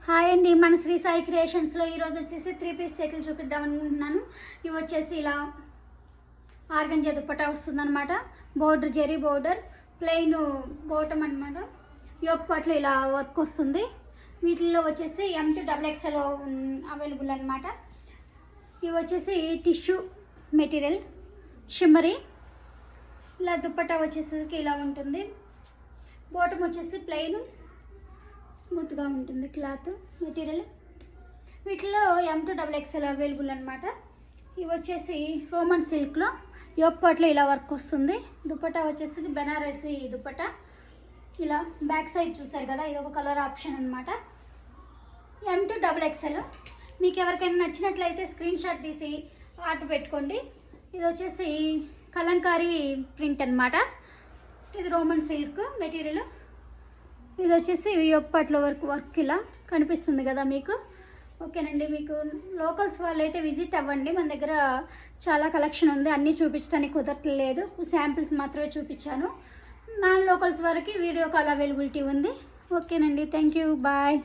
Hi అండి, మన శ్రీ సాయి క్రియేషన్స్లో ఈరోజు వచ్చేసి 3 పీస్ సెట్లు చూపిద్దాం అనుకుంటున్నాను. ఇవి వచ్చేసి ఇలా ఆర్గంజా దుప్పటా వస్తుందన్నమాట. Border zari border, plain bottom అనమాట. యోక్ పార్ట్లో ఇలా వర్క్ వస్తుంది. వీటిల్లో వచ్చేసి M to XXL అవైలబుల్ అనమాట. ఇవి వచ్చేసి టిష్యూ మెటీరియల్ షిమ్మరీ. ఇలా దుప్పటా వచ్చేసరికి ఇలా ఉంటుంది. బాటమ్ వచ్చేసి ప్లెయిన్ స్మూత్గా ఉంటుంది క్లాత్ మెటీరియల్. వీటిలో M to XXL అవైలబుల్ అనమాట. ఇవి వచ్చేసి రోమన్ సిల్క్లో యోక్ పార్ట్లో ఇలా వర్క్ వస్తుంది. దుపట్టా వచ్చేసి బెనారసి దుపట్టా. ఇలా బ్యాక్ సైడ్ చూసారు కదా, ఇది ఒక కలర్ ఆప్షన్ అనమాట. M to XXL. మీకు ఎవరికైనా నచ్చినట్లయితే స్క్రీన్ షాట్ తీసి ఆర్డర్ పెట్టుకోండి. ఇది వచ్చేసి కలంకారీ ప్రింట్ అనమాట. ఇది రోమన్ సిల్క్ మెటీరియల్. ఇది వచ్చేసి యోక్ పార్ట్లో వర్క్ ఇలా కనిపిస్తుంది కదా మీకు. ఓకేనండి, మీకు లోకల్స్ వాళ్ళు అయితే విజిట్ అవ్వండి. మన దగ్గర చాలా కలెక్షన్ ఉంది, అన్నీ చూపించడానికి కుదరట్లేదు, శాంపిల్స్ మాత్రమే చూపించాను. నాన్ లోకల్స్ వరకు వీడియో కాల్ అవైలబిలిటీ ఉంది. ఓకేనండి, థ్యాంక్ యూ, బాయ్.